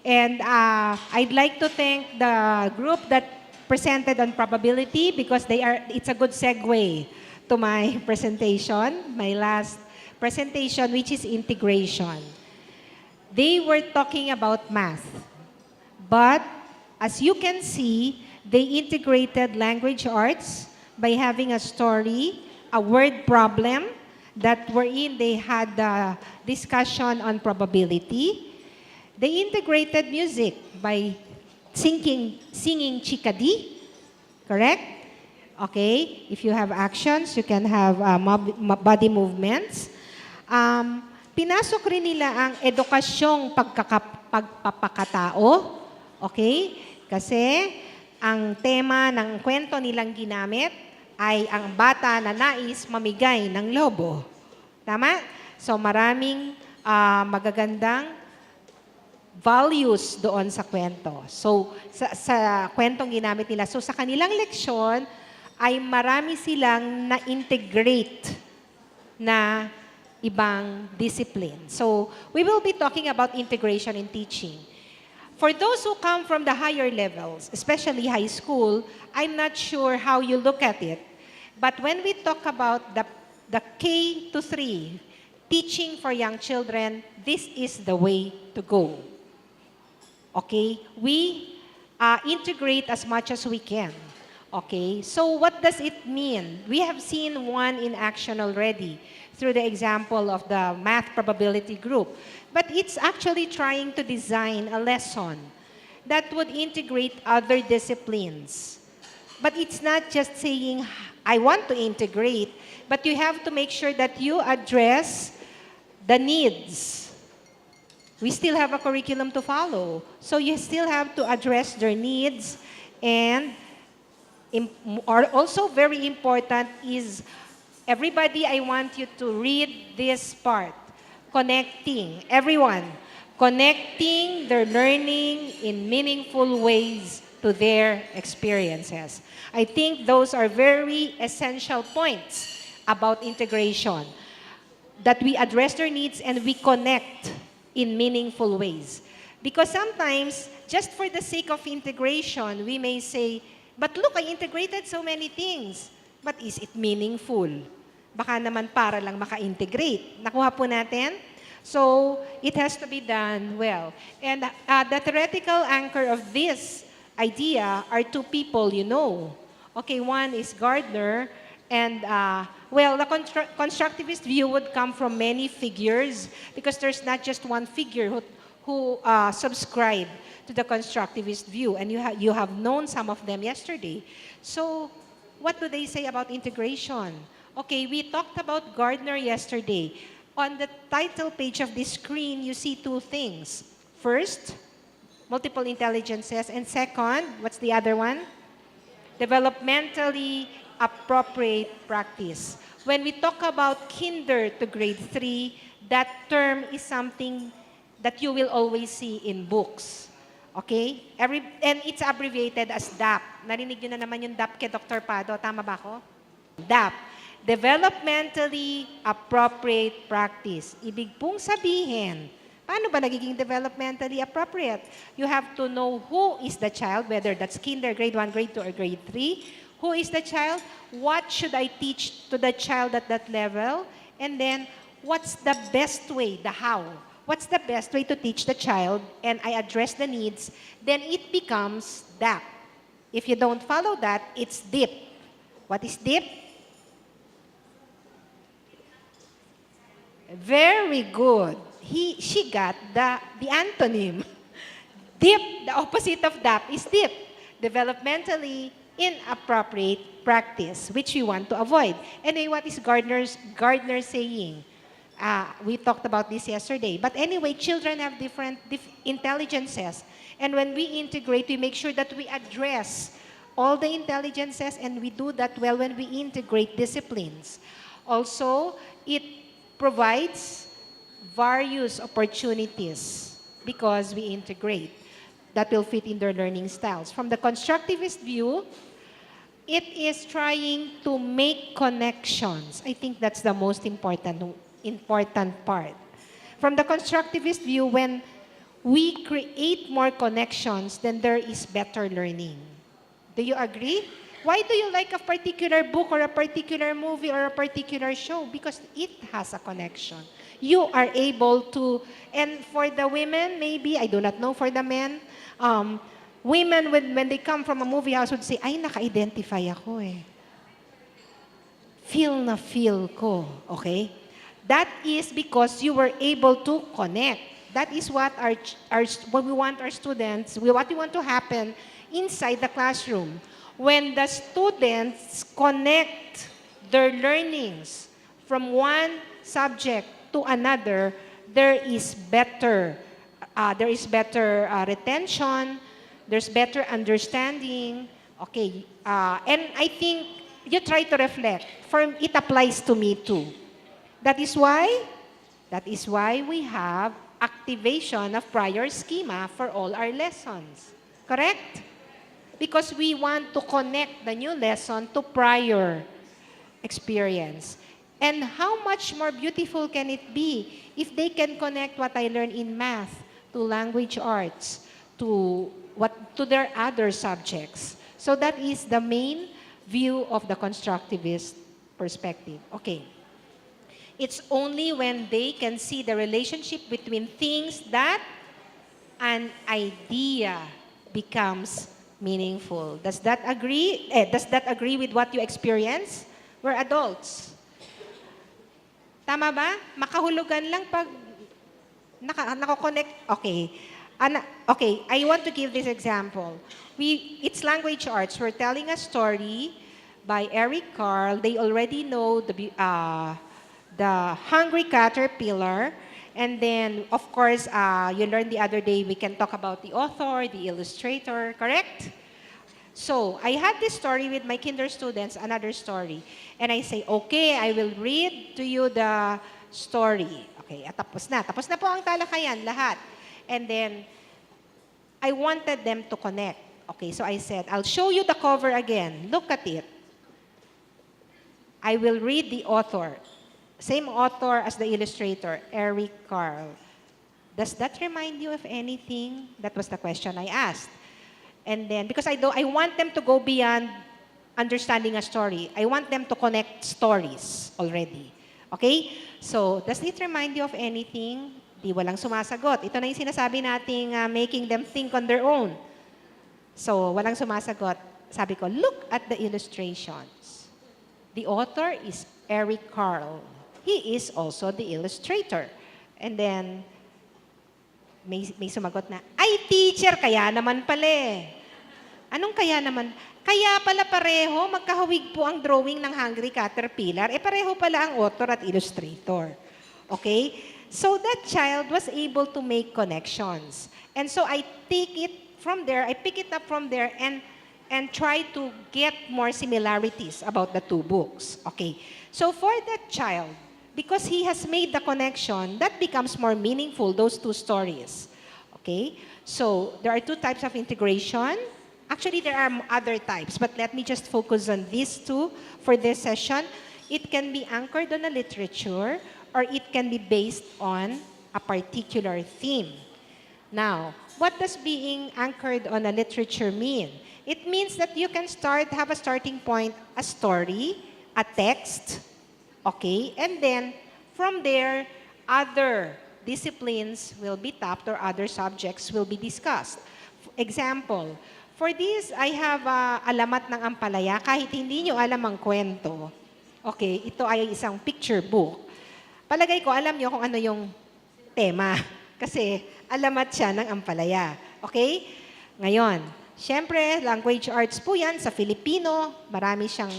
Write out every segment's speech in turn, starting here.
And I'd like to thank the group that presented on probability because it's a good segue to my presentation, my last presentation, which is integration. They were talking about math, but as you can see, they integrated language arts by having a story, a word problem, that wherein they had a discussion on probability. They integrated music by singing chikadi, correct? Okay, if you have actions, you can have body movements. Pinasok rin nila ang edukasyong pagpapakatao, okay? Kasi ang tema ng kwento nilang ginamit ay ang bata na nais mamigay ng lobo. Tama? So maraming magagandang values doon sa kwento. So sa kwentong ginamit nila. So sa kanilang leksyon ay marami silang na-integrate na ibang discipline. So we will be talking about integration in teaching. For those who come from the higher levels, especially high school, I'm not sure how you look at it. But when we talk about the K to 3, teaching for young children, this is the way to go. Okay? We integrate as much as we can. Okay? So what does it mean? We have seen one in action already through the example of the math probability group. But it's actually trying to design a lesson that would integrate other disciplines. But it's not just saying, I want to integrate, but you have to make sure that you address the needs. We still have a curriculum to follow. So you still have to address their needs. And also very important is, everybody, I want you to read this part. Connecting, everyone, connecting their learning in meaningful ways to their experiences. I think those are very essential points about integration, that we address their needs and we connect in meaningful ways. Because sometimes, just for the sake of integration, we may say, but look, I integrated so many things. But is it meaningful? Baka naman para lang maka-integrate. Nakuha po natin? So, it has to be done well. And the theoretical anchor of this idea are two people you know. Okay, one is Gardner, and well, the constructivist view would come from many figures because there's not just one figure who subscribe to the constructivist view, and you have known some of them yesterday. So, what do they say about integration? Okay, we talked about Gardner yesterday. On the title page of this screen, you see two things. First, multiple intelligences, and second, what's the other one? Developmentally appropriate practice. When we talk about kinder to grade 3, that term is something that you will always see in books. Okay? And it's abbreviated as DAP. Narinig nyo na naman yung DAP kay Dr. Pado. Tama ba ako? DAP. Developmentally appropriate practice. Ibig pong sabihin, paano ba nagiging developmentally appropriate? You have to know who is the child, whether that's kinder, grade 1, grade 2, or grade 3. Who is the child? What should I teach to the child at that level? And then, what's the best way, the how? What's the best way to teach the child? And I address the needs. Then it becomes DAP. If you don't follow that, it's DIP. What is DIP? Very good. She got the antonym. DIP, the opposite of DAP is DIP. Developmentally inappropriate practice, which we want to avoid. Anyway, what is Gardner saying? We talked about this yesterday. But anyway, children have different intelligences. And when we integrate, we make sure that we address all the intelligences, and we do that well when we integrate disciplines. Also, it provides various opportunities because we integrate that will fit in their learning styles. From the constructivist view, it is trying to make connections. I think that's the most important part. From the constructivist view, when we create more connections, then there is better learning. Do you agree? Why do you like a particular book or a particular movie or a particular show? Because it has a connection. You are able to, and for the women, maybe, I do not know for the men, women, when they come from a movie house, would say, ay, naka-identify ako eh. Feel na feel ko, okay? That is because you were able to connect. That is what what we want our students, what we want to happen inside the classroom. When the students connect their learnings from one subject to another, there is better retention, there's better understanding. Okay, and I think you try to reflect. It applies to me too. That is why we have activation of prior schema for all our lessons. Correct? Because we want to connect the new lesson to prior experience. And how much more beautiful can it be if they can connect what I learned in math to language arts, to their other subjects. So that is the main view of the constructivist perspective. Okay. It's only when they can see the relationship between things that an idea becomes meaningful. Does that agree? Does that agree with what you experience? We're adults. Tama ba? Makahulugan lang pag nako-connect. Okay. Okay, I want to give this example. It's language arts. We're telling a story by Eric Carle. They already know the hungry caterpillar. And then, of course, you learned the other day, we can talk about the author, the illustrator, correct? So, I had this story with my kinder students, another story. And I say, okay, I will read to you the story. Okay, at tapos na. Tapos na po ang talakayan, lahat. And then, I wanted them to connect. Okay, so I said, I'll show you the cover again. Look at it. I will read the author. Same author as the illustrator, Eric Carle. Does that remind you of anything? That was the question I asked. And then, because I want them to go beyond understanding a story. I want them to connect stories already. Okay? So, does it remind you of anything? Di walang sumasagot. Ito na yung sinasabi nating making them think on their own. So, walang sumasagot. Sabi ko, look at the illustrations. The author is Eric Carle. He is also the illustrator. And then, may sumagot na, ay teacher, kaya naman pala eh. Anong kaya naman? Kaya pala pareho, magkahawig po ang drawing ng hungry caterpillar. Pareho pala ang author at illustrator. Okay? So that child was able to make connections. And so I take it from there, I pick it up from there and try to get more similarities about the two books. Okay? So for that child, because he has made the connection, that becomes more meaningful, those two stories. Okay? So, there are two types of integration. Actually, there are other types, but let me just focus on these two for this session. It can be anchored on a literature, or it can be based on a particular theme. Now, what does being anchored on a literature mean? It means that you can have a starting point, a story, a text, okay? And then, from there, other disciplines will be tapped or other subjects will be discussed. Example, for this, I have Alamat ng Ampalaya. Kahit hindi nyo alam ang kwento, okay, ito ay isang picture book. Palagay ko, alam nyo kung ano yung tema. Kasi alamat siya ng Ampalaya. Okay? Ngayon, syempre, language arts po yan sa Filipino. Marami siyang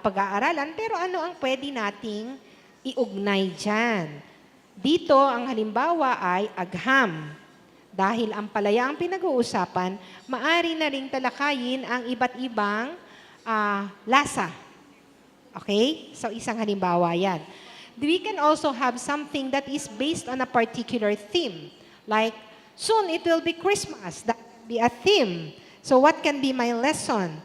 pag-aaralan, pero ano ang pwede nating iugnay dyan? Dito, ang halimbawa ay agham. Dahil ang palaya ang pinag-uusapan, maari na ring talakayin ang iba't ibang lasa. Okay? So, isang halimbawa yan. We can also have something that is based on a particular theme. Like, soon it will be Christmas. That will be a theme. So, what can be my lesson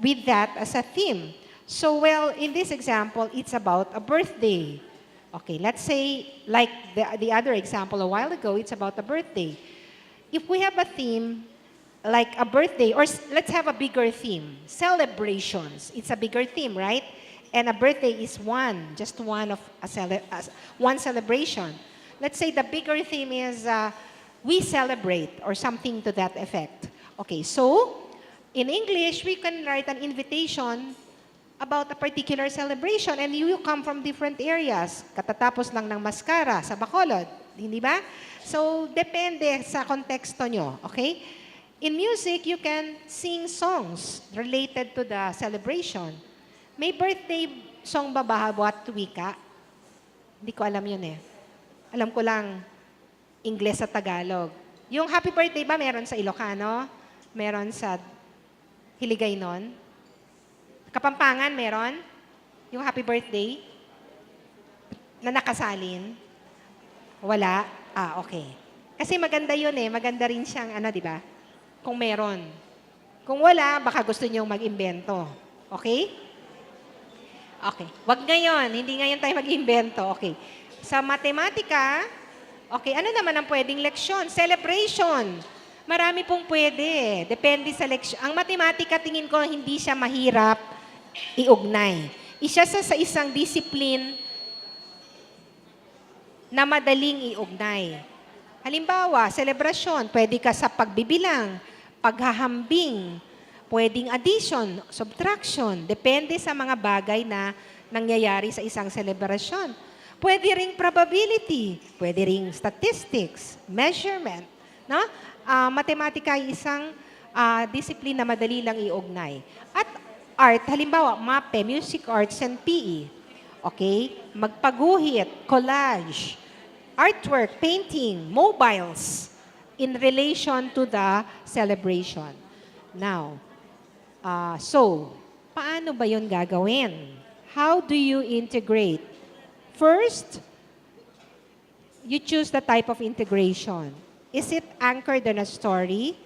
with that as a theme? So, well, in this example, it's about a birthday. Okay, let's say, like the other example a while ago, it's about a birthday. If we have a theme, like a birthday, or let's have a bigger theme, celebrations. It's a bigger theme, right? And a birthday is just one of one celebration. Let's say the bigger theme is we celebrate or something to that effect. Okay, so in English, we can write an invitation about a particular celebration and you come from different areas. Katatapos lang ng Mascara sa Bacolod, hindi ba? So, depende sa konteksto nyo, okay? In music, you can sing songs related to the celebration. May birthday song ba bawat wika? Hindi ko alam yun eh. Alam ko lang, Ingles at Tagalog. Yung happy birthday ba meron sa Ilocano? Meron sa Hiligaynon? Kapampangan meron? Yung happy birthday? Na nakasalin? Wala? Ah, okay. Kasi maganda yun eh. Maganda rin siyang, di ba? Kung meron. Kung wala, baka gusto niyong mag-imbento. Okay? Okay. Wag ngayon. Hindi ngayon tayo mag-imbento. Okay. Sa matematika, okay, ano naman ang pwedeng leksyon? Celebration. Marami pong pwede. Depende sa leksyon. Ang matematika, tingin ko, hindi siya mahirap iugnay. Isa sa isang discipline na madaling iugnay. Halimbawa, selebrasyon, pwede ka sa pagbibilang, paghahambing, pwedeng addition, subtraction, depende sa mga bagay na nangyayari sa isang selebrasyon. Pwede ring probability, pwede ring statistics, measurement. No? Matematika ay isang discipline na madali lang iugnay. At art, halimbawa, MAPE, Music Arts and PE. Okay? Magpaguhit, collage, artwork, painting, mobiles in relation to the celebration. Now, so, paano ba yun gagawin? How do you integrate? First, you choose the type of integration. Is it anchored on a story?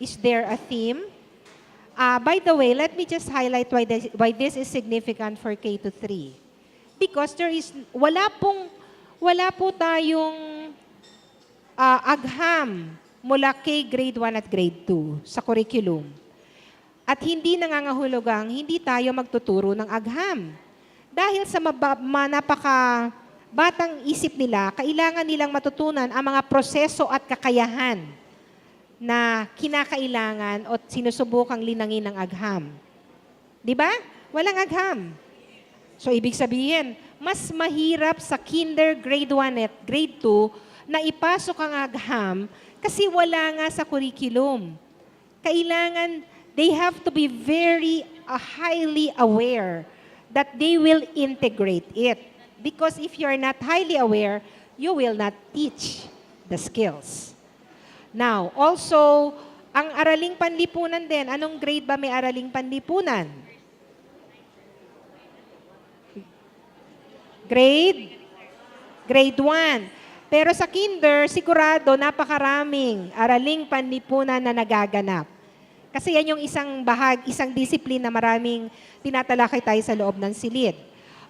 Is there a theme? By the way, let me just highlight why this is significant for K to 3. Because wala po tayong agham mula K grade 1 at grade 2 sa curriculum. At hindi nangangahulugang hindi tayo magtuturo ng agham. Dahil sa napaka batang isip nila, kailangan nilang matutunan ang mga proseso at kakayahan na kinakailangan o sinusubukang linangin ng agham. Di ba? Walang agham. So, ibig sabihin, mas mahirap sa kinder grade 1 at grade 2 na ipasok ang agham kasi wala nga sa curriculum. Kailangan, they have to be very highly aware that they will integrate it. Because if you're not highly aware, you will not teach the skills. Now, also, ang araling panlipunan din, anong grade ba may araling panlipunan? Grade 1. Pero sa kinder, sigurado, napakaraming araling panlipunan na nagaganap. Kasi yan yung isang disiplina na maraming tinatalakay tayo sa loob ng silid.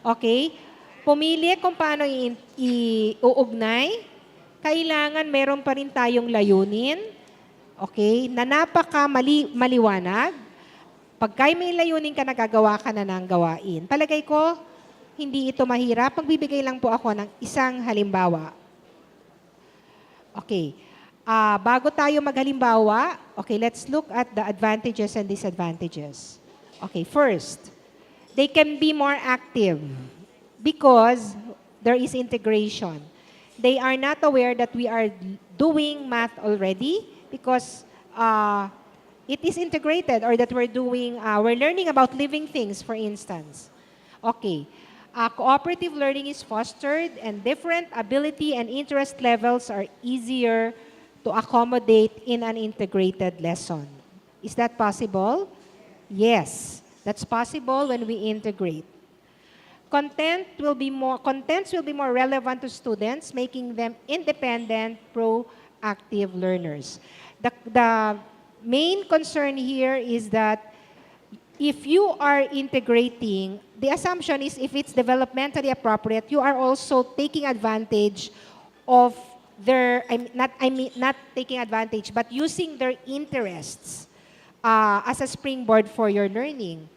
Okay? Pumili kung paano iuugnay. Kailangan meron pa rin tayong layunin. Okay? Na maliwanag. Pagka may layunin ka, nagagawa ka na ng gawain. Palagay ko, hindi ito mahirap. Magbibigay lang po ako ng isang halimbawa. Okay. Bago tayo maghalimbawa, okay, let's look at the advantages and disadvantages. Okay, first, they can be more active because there is integration. They are not aware that we are doing math already because it is integrated or that we're learning about living things, for instance. Okay. Cooperative learning is fostered and different ability and interest levels are easier to accommodate in an integrated lesson. Is that possible? Yes, that's possible when we integrate. Contents will be more relevant to students, making them independent, proactive learners. The main concern here is that if you are integrating, the assumption is if it's developmentally appropriate, you are also taking advantage of their, not taking advantage, but using their interests as a springboard for your learning.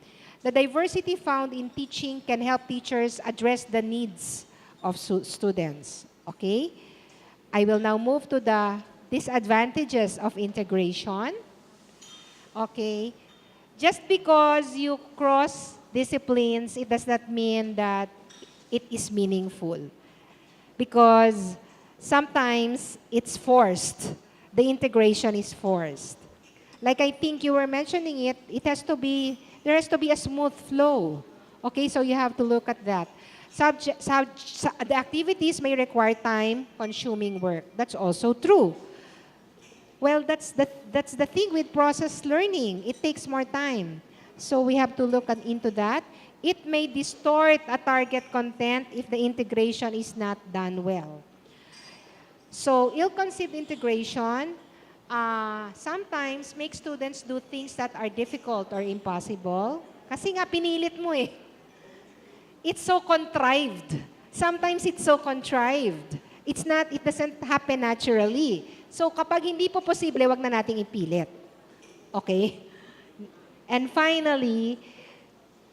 The diversity found in teaching can help teachers address the needs of students. Okay? I will now move to the disadvantages of integration. Okay? Just because you cross disciplines, it does not mean that it is meaningful. Because sometimes it's forced. The integration is forced. Like I think you were mentioning it, there has to be a smooth flow. Okay, so you have to look at that. The activities may require time-consuming work. That's also true. Well, that's the thing with process learning. It takes more time. So we have to look into that. It may distort a target content if the integration is not done well. So ill-conceived integration sometimes makes students do things that are difficult or impossible. Kasi nga pinilit mo eh. It's so contrived. Sometimes it's so contrived. It doesn't happen naturally. So kapag hindi po posible, wag na nating ipilit. Okay? And finally,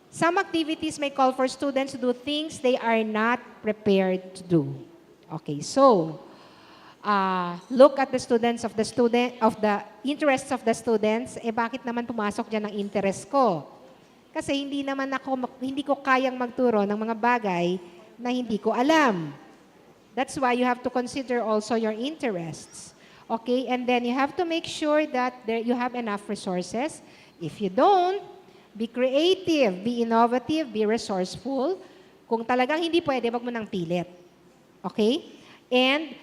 some activities may call for students to do things they are not prepared to do. Okay, so look at the interests of the students. Bakit naman pumasok diyan ang interest ko? Kasi hindi ko kayang magturo ng mga bagay na hindi ko alam. That's why you have to consider also your interests. Okay, and then you have to make sure that you have enough resources. If you don't, be creative, be innovative, be resourceful. Kung talagang hindi pwede, wag mo nang pilit. Okay? And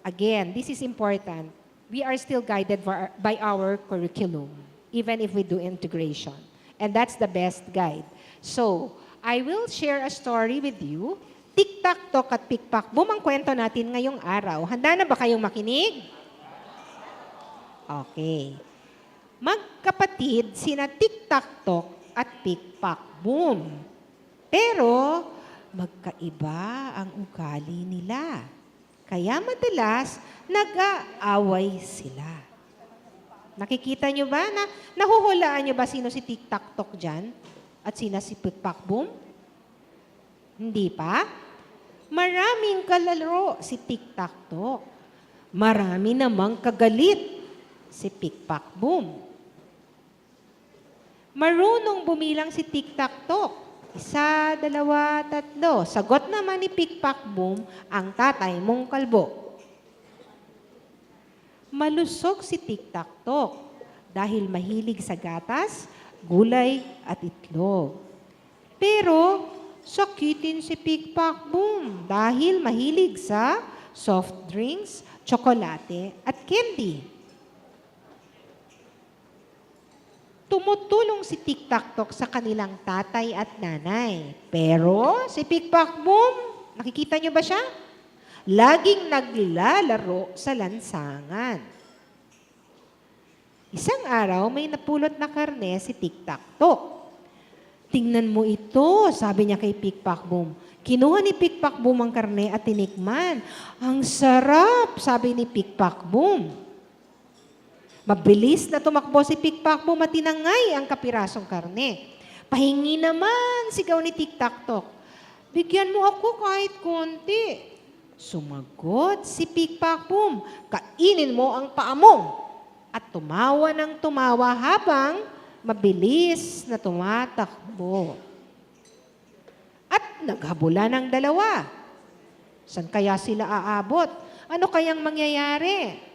again, this is important. We are still guided by our curriculum, even if we do integration. And that's the best guide. So, I will share a story with you. Tik-tak-tok at pikpak-boom ang kwento natin ngayong araw. Handa na ba kayong makinig? Okay. Magkapatid sina tik-tak-tok at pikpak-boom. Pero, magkaiba ang ugali nila. Kaya madalas, nag-aaway sila. Nakikita nyo ba? Nahuhulaan nyo ba sino si tik-tak-tok dyan? At sino si pikpak-boom? Hindi pa? Maraming kalaro si tik-tak-tok. Marami namang kagalit si pikpak-boom. Marunong bumilang si tik-tak-tok. 1, 2, 3. Sagot naman ni pikpak-boom ang tatay mong kalbo. Malusog si tik-tak-tok dahil mahilig sa gatas, gulay at itlog. Pero sakitin si pikpak-boom dahil mahilig sa soft drinks, tsokolate at candy. Tumutulong si tik-tak-tok sa kanilang tatay at nanay. Pero si pikpak-boom, nakikita niyo ba siya? Laging naglalaro sa lansangan. Isang araw, may napulot na karne si tik-tak-tok. Tingnan mo ito, sabi niya kay pikpak-boom. Kinuha ni pikpak-boom ang karne at tinikman. Ang sarap, sabi ni pikpak-boom. Mabilis na tumakbo si pikpak-boom at tinangay ang kapirasong karne. Pahingi naman, sigaw ni tik-tak-tok. Bigyan mo ako kahit konti. Sumagot si pikpak-boom. Kainin mo ang paa mo. At tumawa ng tumawa habang mabilis na tumatakbo. At naghabulan ng dalawa. Saan kaya sila aabot? Ano kayang mangyayari?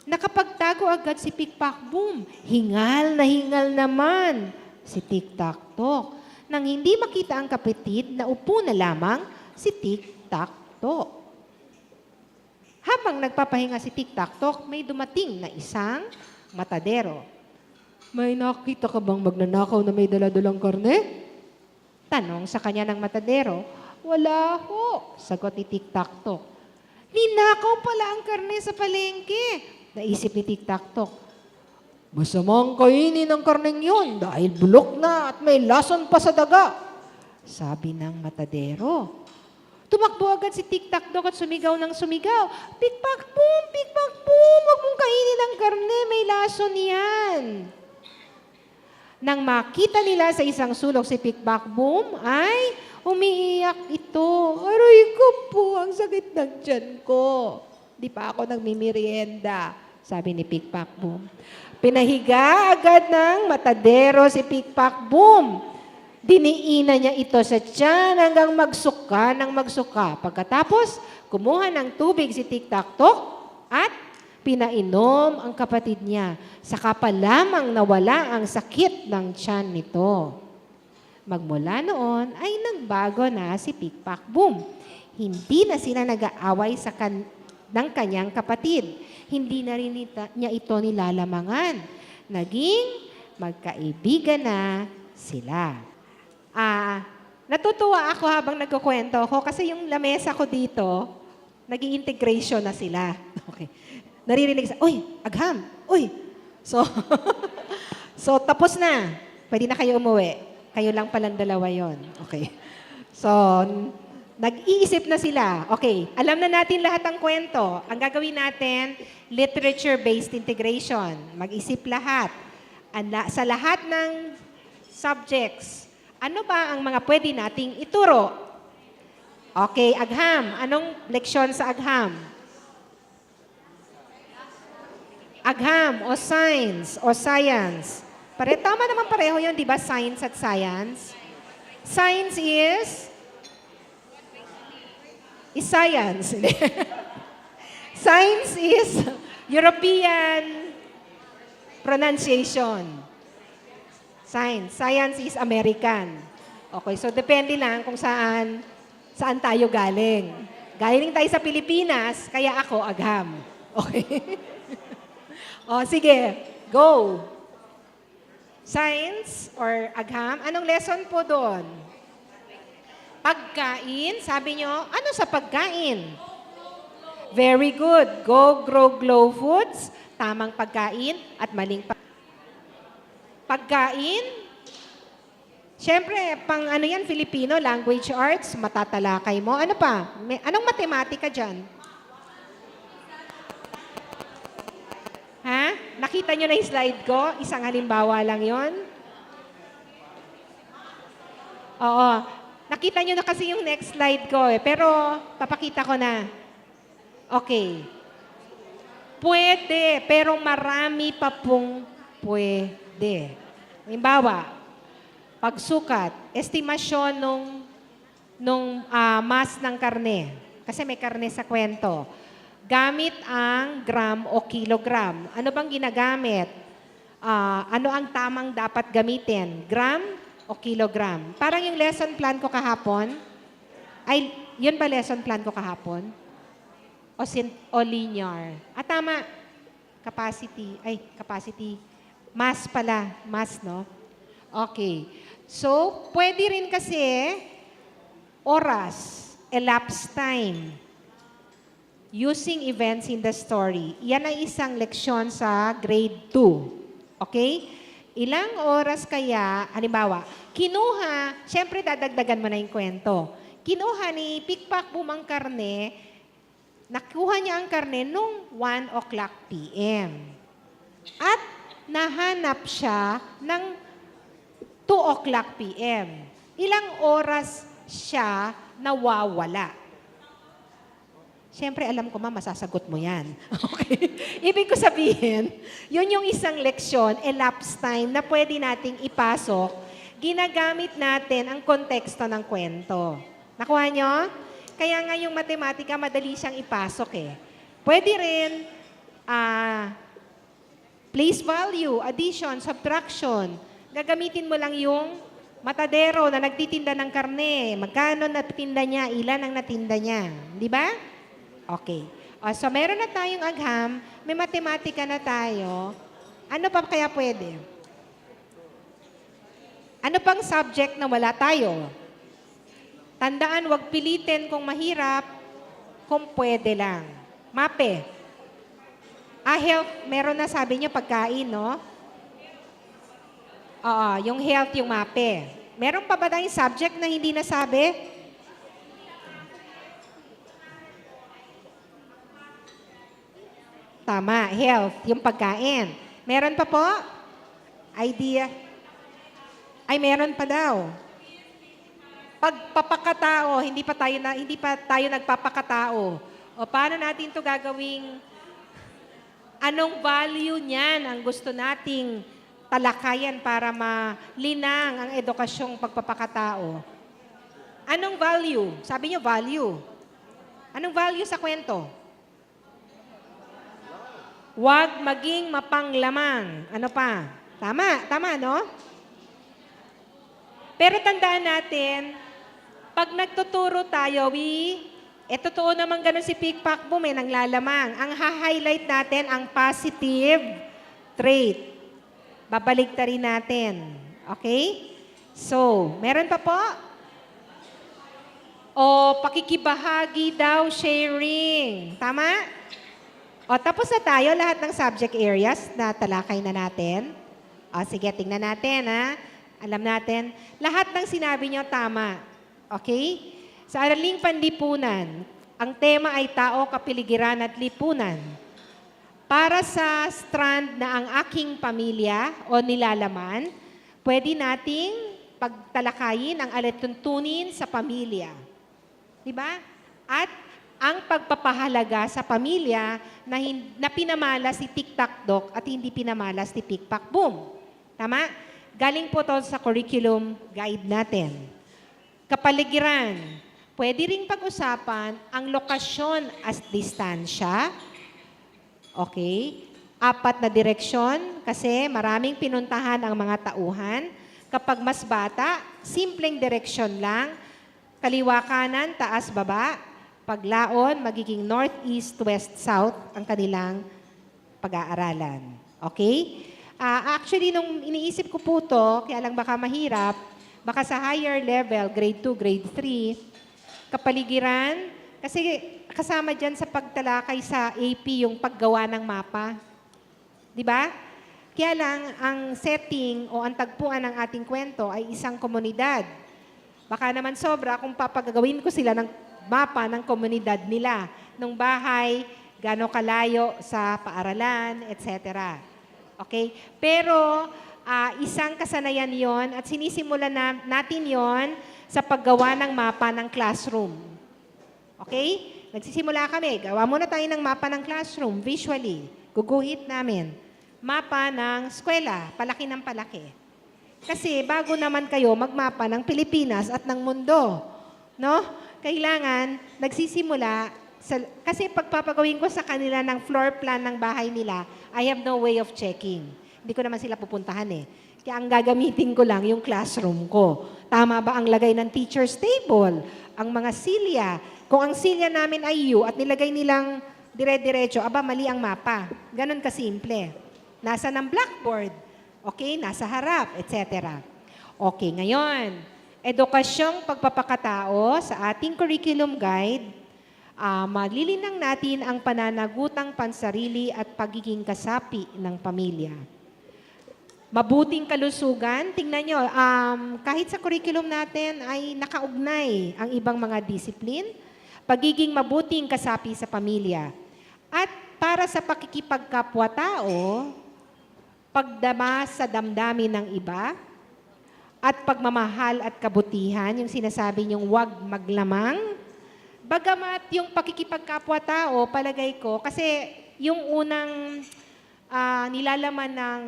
Nakapagtago agad si pikpak-boom. Hingal na hingal naman si tik-tak-tok. Nang hindi makita ang kapatid, naupo na lamang si tik-tak-tok. Habang nagpapahinga si tik-tak-tok, may dumating na isang matadero. May nakita ka bang magnanakaw na may dala-dalang karne? Tanong sa kanya ng matadero. Wala ho, sagot ni tik-tak-tok. Ninakaw pala ang karne sa palengke. Naisip ni tik-tak-tok. Masamang kainin ang karneng yun dahil bulok na at may lason pa sa daga, sabi ng matadero. Tumakbo agad si Tik-Tak-Dok at sumigaw ng sumigaw. Pikpak-boom! Pikpak-boom! Huwag mong kainin ang karne, may lason yan. Nang makita nila sa isang sulok si Pikpak-boom, ay umiiyak ito. Aray ko po, ang sakit ng tiyan ko. Di pa ako nagmimerienda, sabi ni Pikpak-boom. Pinahiga agad ng matadero si Pikpak-boom. Diniina niya ito sa tiyan hanggang magsuka ng magsuka. Pagkatapos, kumuha ng tubig si Tik-Tak-Tok at pinainom ang kapatid niya. Saka pa lamang nawala ang sakit ng tiyan nito. Magmula noon ay nagbago na si Pikpak-boom. Hindi na sila nag-aaway ng kanyang kapatid. Hindi na rin niya ito nilalamangan. Naging magkaibigan na sila. Natutuwa ako habang nagkukwento ako kasi yung lamesa ko dito, nag-i-integration na sila. Okay. Naririnig sa, uy, agham, uy. So, so tapos na. Pwede na kayo umuwi. Kayo lang palang dalawa yon. Okay. So, nag-iisip na sila. Okay, alam na natin lahat ng kwento. Ang gagawin natin, literature-based integration. Mag-isip lahat. Sa lahat ng subjects, ano ba ang mga pwede nating ituro? Okay, agham. Anong leksyon sa agham? Agham o science o science. Tama naman pareho yun, di ba? Science at science. Science is science. Science is European pronunciation. Science is American. Okay, so depende lang kung saan tayo galing. Galing tayo sa Pilipinas, kaya ako agham. Okay? O, sige, go. Science or agham, anong lesson po doon? Pagkain, sabi nyo, ano sa pagkain? Very good. Go, grow, glow foods, tamang pagkain at maling pagkain. Siyempre, pang ano yan, Filipino, language arts, matatalakay mo. Ano pa? Anong matematika dyan? Ha? Nakita nyo na yung slide ko? Isang halimbawa lang yon. Oo. Nakita nyo na kasi yung next slide ko eh. Pero, papakita ko na. Okay. Pwede, pero marami pa pong pwede. Halimbawa, pagsukat, estimasyon nung mass ng karne. Kasi may karne sa kwento. Gamit ang gram o kilogram. Ano bang ginagamit? Ano ang tamang dapat gamitin? Gram o kilogram? Parang yung lesson plan ko kahapon. Ay, yun ba lesson plan ko kahapon? O linear? Tama. Capacity. Mass pala. Mass, no? Okay. So, pwede rin kasi oras, elapsed time, using events in the story. Yan ay isang leksyon sa grade 2. Okay? Ilang oras kaya, halimbawa, siyempre dadagdagan mo na yung kwento. Kinuha ni Pikpak-boom ang karne, nakuha niya ang karne nung 1 o'clock p.m. At nahanap siya ng 2 o'clock p.m. Ilang oras siya nawawala? Siyempre, alam ko masasagot mo yan. Okay? Ibig ko sabihin, yun yung isang leksyon, elapsed time, na pwede nating ipasok, ginagamit natin ang konteksto ng kwento. Nakuha nyo? Kaya nga yung matematika, madali siyang ipasok eh. Pwede rin, place value, addition, subtraction. Gagamitin mo lang yung matadero na nagtitinda ng karne. Magkano natinda niya, ilan ang natinda niya. Di ba? Okay. So, meron na tayong agham, may matematika na tayo. Ano pa kaya pwede? Ano pang subject na wala tayo? Tandaan, huwag pilitin kung mahirap, kung pwede lang. Mape. Health, meron na sabi niyo pagkain, no? Oo, yung health, yung MAPE. Meron pa ba tayong subject na hindi nasabi? Tama, health, yung pagkain. Meron pa po? Idea? Ay, meron pa daw. Pagpapakatao, hindi pa tayo nagpapakatao. O paano natin 'to gagawing anong value niyan ang gusto nating talakayan para malinang ang edukasyong pagpapakatao? Anong value? Sabi niyo value. Anong value sa kwento? Huwag maging mapanglamang. Ano pa? Tama, no? Pero tandaan natin, pag nagtuturo tayo, totoo naman ganun si Pickpack Boom, nanglalamang. Ang ha-highlight natin, ang positive trait. Babalik ta rin natin. Okay? So, meron pa po? O, pakikibahagi daw, sharing. Tama? O, tapos na tayo lahat ng subject areas na talakay na natin. O, sige, tingnan natin, ha? Alam natin, lahat ng sinabi nyo tama. Okay? Sa Araling Panlipunan, ang tema ay tao, kapiligiran at lipunan. Para sa strand na ang aking pamilya o nilalaman, pwede nating pagtalakayin ang alituntunin sa pamilya. Diba? At ang pagpapahalaga sa pamilya na pinamala si Tiktak-Dok at hindi pinamala si Pikpak-Boom. Tama? Galing po to sa curriculum guide natin. Kapaligiran, pwede ring pag-usapan ang lokasyon as distansya. Okay? 4 na direksyon kasi maraming pinuntahan ang mga tauhan. Kapag mas bata, simpleng direksyon lang. Kaliwa kanan, taas baba. Paglaon, magiging north, east, west, south ang kanilang pag-aaralan. Okay? Actually, nung iniisip ko po to, kaya lang baka mahirap, baka sa higher level, grade 2, grade 3, kapaligiran, kasi kasama dyan sa pagtalakay sa AP yung paggawa ng mapa. Di ba? Kaya lang, ang setting o ang tagpuan ng ating kwento ay isang komunidad. Baka naman sobra kung papagagawin ko sila ng mapa ng komunidad nila, ng bahay, gaano kalayo sa paaralan, etc. Okay? Pero isang kasanayan yon at sinisimulan natin yon sa paggawa ng mapa ng classroom. Okay? Nagsisimula kami. Gawa muna tayo ng mapa ng classroom visually. Guguhit namin. Mapa ng eskwela. Palaki ng palaki. Kasi bago naman kayo magmapa ng Pilipinas at ng mundo. No? Kailangan nagsisimula kasi pagpapagawin ko sa kanila ng floor plan ng bahay nila, I have no way of checking. Hindi ko naman sila pupuntahan eh. Kaya ang gagamitin ko lang yung classroom ko. Tama ba ang lagay ng teacher's table? Ang mga silya. Kung ang silya namin ay U at nilagay nilang dire-diretso, mali ang mapa. Ganon kasimple. Nasa ng blackboard. Okay? Nasa harap, etc. Okay, ngayon, edukasyong pagpapakatao sa ating curriculum guide, malilinang natin ang pananagutang pansarili at pagiging kasapi ng pamilya. Mabuting kalusugan, tingnan nyo, kahit sa curriculum natin ay nakaugnay ang ibang mga disiplin, pagiging mabuting kasapi sa pamilya. At para sa pakikipagkapwa-tao, pagdama sa damdamin ng iba, at pagmamahal at kabutihan, yung sinasabi niyong huwag maglamang. Bagamat yung pakikipagkapwa-tao, palagay ko, kasi yung unang nilalaman ng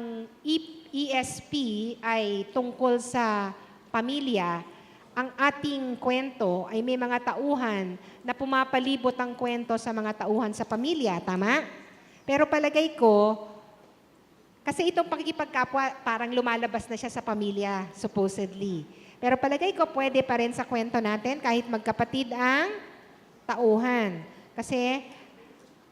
ESP ay tungkol sa pamilya, ang ating kwento ay may mga tauhan na pumapalibot ang kwento sa mga tauhan sa pamilya, tama? Pero palagay ko, kasi itong pakikipagkapwa, parang lumalabas na siya sa pamilya, supposedly. Pero palagay ko, pwede pa rin sa kwento natin kahit magkapatid ang tauhan. Kasi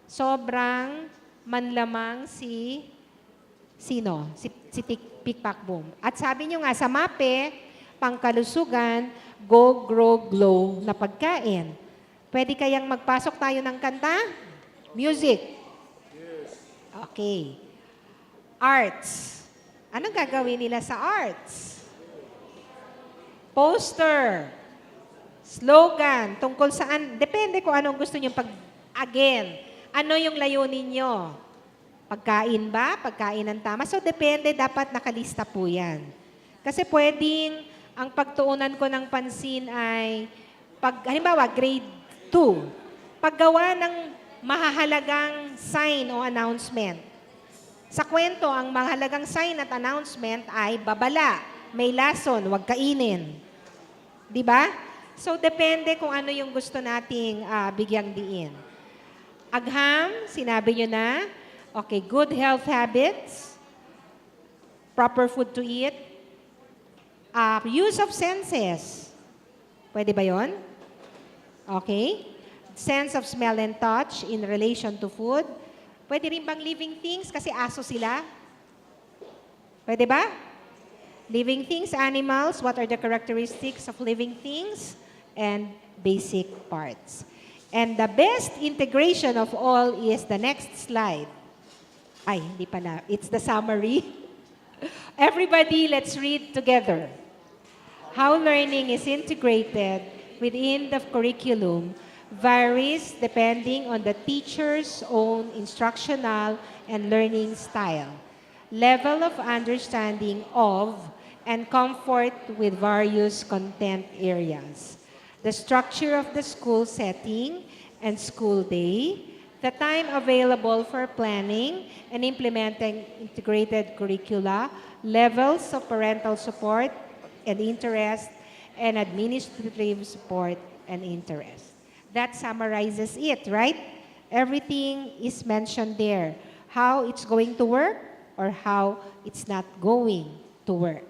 sobrang manlamang sino? Si Pickpack Boom. At sabi nyo nga, sa MAPE, pangkalusugan, go, grow, glow na pagkain. Pwede kayang magpasok tayo ng kanta? Music. Okay. Arts. Anong gagawin nila sa arts? Poster, slogan, tungkol saan, depende kung anong gusto nyo again, ano yung layunin nyo? Pagkain ba? Pagkain ng tama? So, depende, dapat nakalista po yan. Kasi pwedeng, ang pagtuunan ko ng pansin ay, halimbawa, grade 2, paggawa ng mahahalagang sign o announcement. Sa kwento, ang mahalagang sign at announcement ay babala, may lason, huwag kainin. Di ba? So, depende kung ano yung gusto nating bigyang diin. Agham, sinabi nyo na. Okay, good health habits. Proper food to eat. Use of senses. Pwede ba yon? Okay. Sense of smell and touch in relation to food. Pwede rin bang living things? Kasi aso sila. Pwede ba? Living things, animals, what are the characteristics of living things? And basic parts. And the best integration of all is the next slide. Ay, hindi pala. It's the summary. Everybody, let's read together. How learning is integrated within the curriculum varies depending on the teacher's own instructional and learning style, level of understanding of, and comfort with various content areas, the structure of the school setting and school day, the time available for planning and implementing integrated curricula, levels of parental support and interest, and administrative support and interest. That summarizes it, right? Everything is mentioned there. How it's going to work or how it's not going to work.